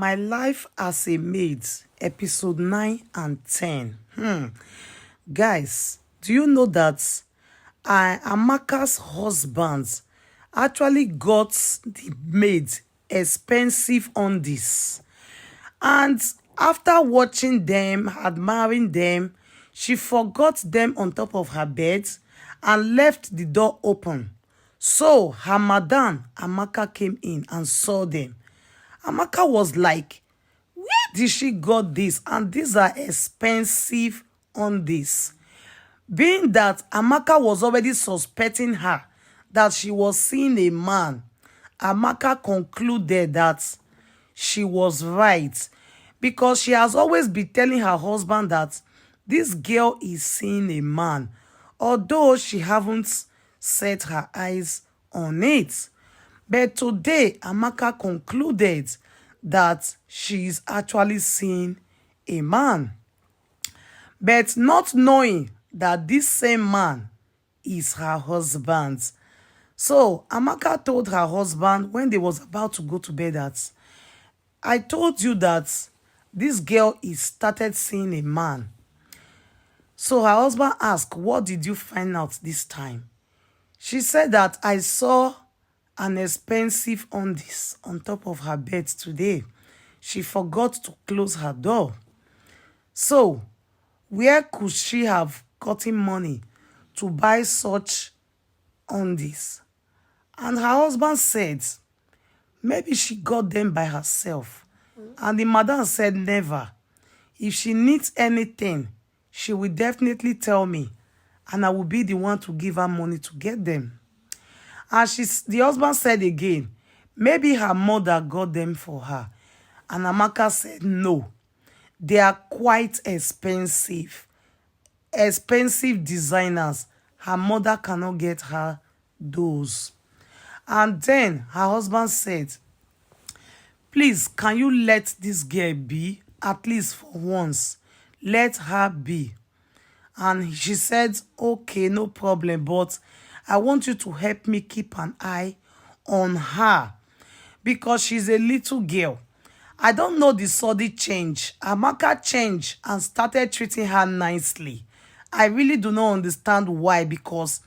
My Life as a Maid, episode 9 and 10. Guys, do you know that Amaka's husband actually got the maid expensive on this? And after watching them, admiring them, she forgot them on top of her bed and left the door open. So her madam, Amaka, came in and saw them. Amaka was like, where did she got this? And these are expensive on this. Being that Amaka was already suspecting her that she was seeing a man, Amaka concluded that she was right because she has always been telling her husband that this girl is seeing a man, although she haven't set her eyes on it. But today, Amaka concluded that she is actually seeing a man. But not knowing that this same man is her husband. So, Amaka told her husband when they was about to go to bed that, I told you that this girl is started seeing a man. So her husband asked, what did you find out this time? She said that I saw an expensive undies on top of her bed today. She forgot to close her door. So, where could she have gotten money to buy such undies? And her husband said, maybe she got them by herself. And the madam said, never. If she needs anything, she will definitely tell me, and I will be the one to give her money to get them. And the husband said again, maybe her mother got them for her. And Amaka said, no, they are quite expensive. Expensive designers. Her mother cannot get her those. And then her husband said, please, can you let this girl be? At least for once. Let her be. And she said, okay, no problem, but I want you to help me keep an eye on her because she's a little girl. I don't know the sudden change. Amaka changed and started treating her nicely. I really do not understand why, because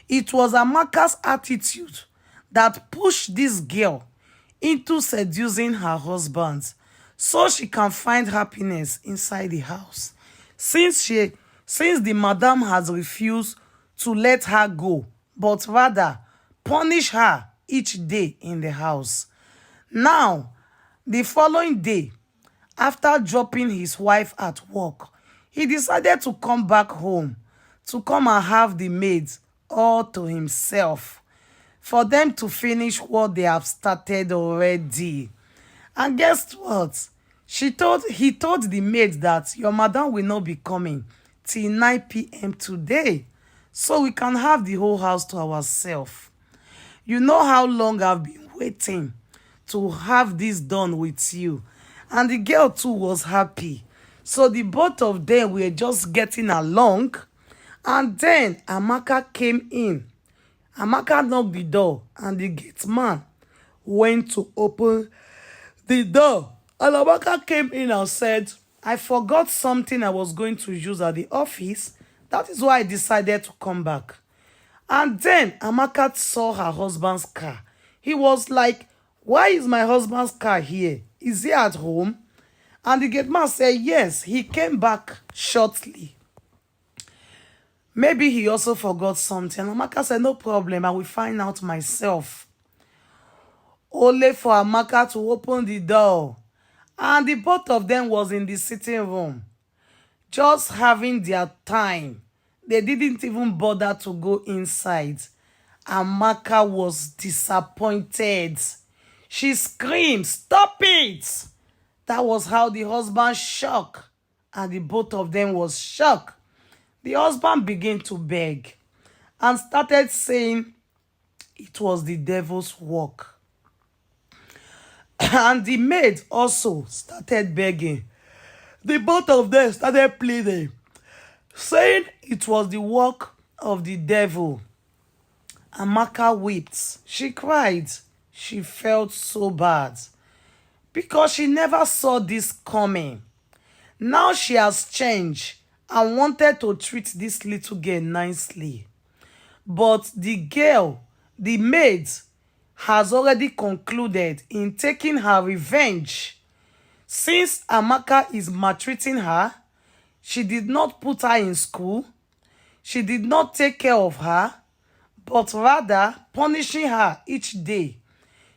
it was Amaka's attitude that pushed this girl into seducing her husband so she can find happiness inside the house. Since the madam has refused to let her go, but rather punish her each day in the house. Now, the following day, after dropping his wife at work, he decided to come back home to come and have the maids all to himself for them to finish what they have started already. And guess what? He told the maid that your madam will not be coming till 9 p.m. today, so we can have the whole house to ourselves. You know how long I've been waiting to have this done with you. And the girl too was happy. So the both of them were just getting along. And then Amaka came in. Amaka knocked the door and the gate man went to open the door. And Amaka came in and said, I forgot something I was going to use at the office. That is why I decided to come back. And then Amaka saw her husband's car. He was like, why is my husband's car here? Is he at home? And the gate man said, yes, he came back shortly. Maybe he also forgot something. And Amaka said, no problem, I will find out myself. Only for Amaka to open the door. And the both of them was in the sitting room, just having their time. They didn't even bother to go inside. Amaka was disappointed. She screamed, stop it! That was how the husband shocked. And the both of them was shocked. The husband began to beg and started saying it was the devil's work. And the maid also started begging. The both of them started pleading, saying it was the work of the devil. Amaka wept. She cried. She felt so bad because she never saw this coming. Now she has changed and wanted to treat this little girl nicely. But the girl, the maid, has already concluded in taking her revenge. Since Amaka is maltreating her, she did not put her in school, she did not take care of her, but rather punishing her each day.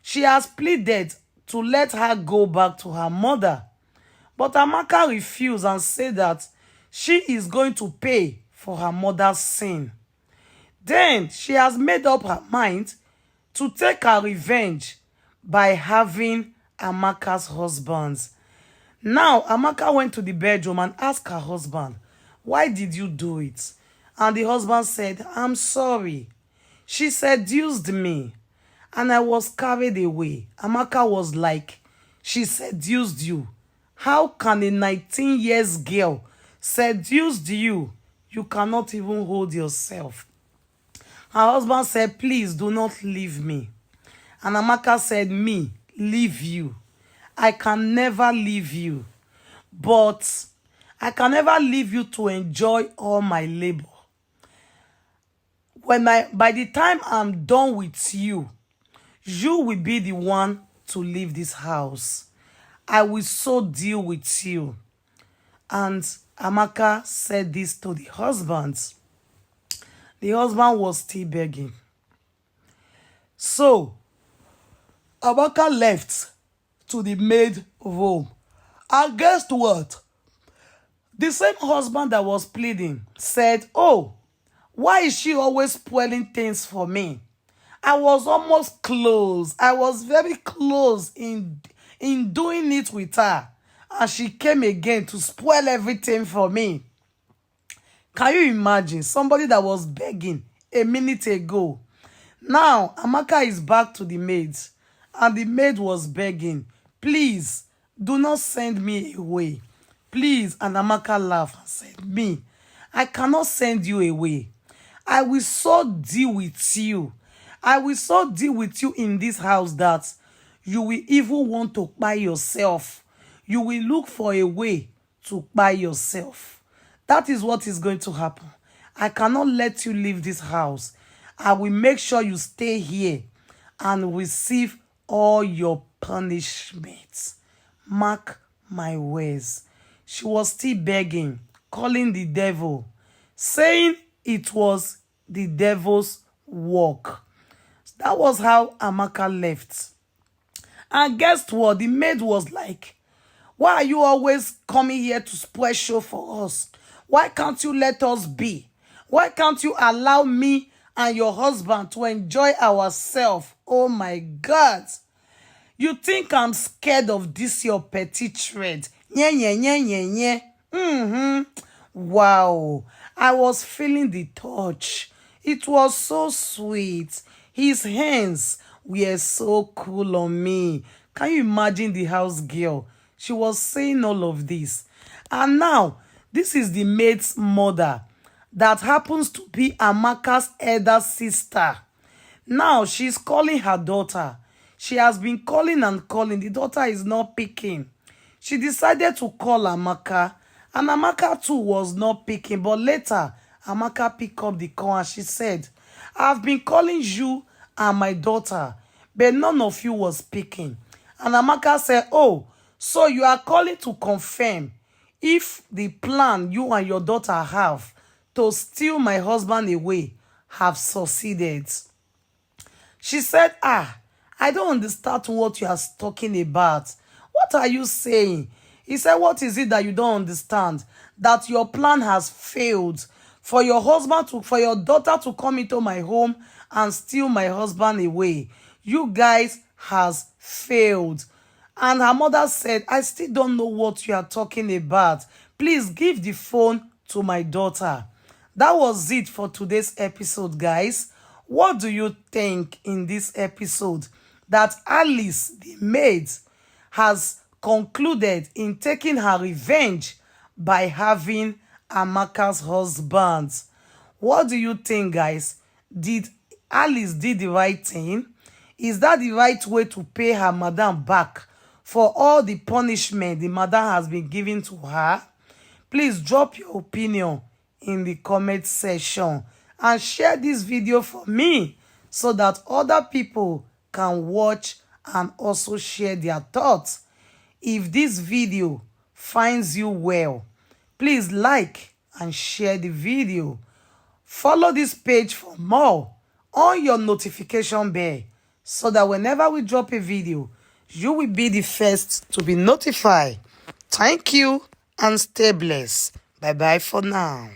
She has pleaded to let her go back to her mother. But Amaka refused and said that she is going to pay for her mother's sin. Then she has made up her mind to take her revenge by having Amaka's husband. Now, Amaka went to the bedroom and asked her husband, "Why did you do it?" And the husband said, "I'm sorry. She seduced me and I was carried away." Amaka was like, "She seduced you? How can a 19 years girl seduce you? You cannot even hold yourself." Her husband said, "Please do not leave me." And Amaka said, "Me, leave you? I can never leave you. But I can never leave you to enjoy all my labor. By the time I'm done with you, you will be the one to leave this house. I will so deal with you." And Amaka said this to the husband. The husband was still begging. So Amaka left to the maid room. And guess what? The same husband that was pleading said, "Oh, why is she always spoiling things for me? I was almost close. I was very close in doing it with her. And she came again to spoil everything for me." Can you imagine somebody that was begging a minute ago? Now, Amaka is back to the maid. And the maid was begging, "Please, do not send me away. Please." And Amaka laughed and said, "Me, I cannot send you away. I will so deal with you. I will so deal with you in this house that you will even want to buy yourself. You will look for a way to buy yourself. That is what is going to happen. I cannot let you leave this house. I will make sure you stay here and receive all your punishments. Mark my words." She was still begging, calling the devil, saying it was the devil's work. That was how Amaka left. And guess what? The maid was like, "Why are you always coming here to spoil show for us? Why can't you let us be? Why can't you allow me and your husband to enjoy ourselves? Oh my God. You think I'm scared of this your petty thread? Nye, nye, nye, nye, nye. Wow. I was feeling the touch. It was so sweet. His hands were so cool on me." Can you imagine the house girl? She was saying all of this. And now, this is the maid's mother that happens to be Amaka's elder sister. Now, she's calling her daughter. She has been calling and calling. The daughter is not picking. She decided to call Amaka. And Amaka too was not picking. But later, Amaka picked up the call and she said, "I've been calling you and my daughter, but none of you was picking." And Amaka said, "Oh, so you are calling to confirm if the plan you and your daughter have to steal my husband away have succeeded." She said, "I don't understand what you are talking about. What are you saying?" He said, "What is it that you don't understand? That your plan has failed for your daughter to come into my home and steal my husband away. You guys has failed." And her mother said, "I still don't know what you are talking about. Please give the phone to my daughter." That was it for today's episode, guys. What do you think in this episode? That Alice, the maid, has concluded in taking her revenge by having Amaka's husband. What do you think, guys? Did Alice did the right thing? Is that the right way to pay her madam back for all the punishment the mother has been given to her? Please drop your opinion in the comment section and share this video for me so that other people can watch and also share their thoughts. If this video finds you well, please like and share the video. Follow this page for more on your notification bell so that whenever we drop a video, you will be the first to be notified. Thank you and stay blessed. Bye bye for now.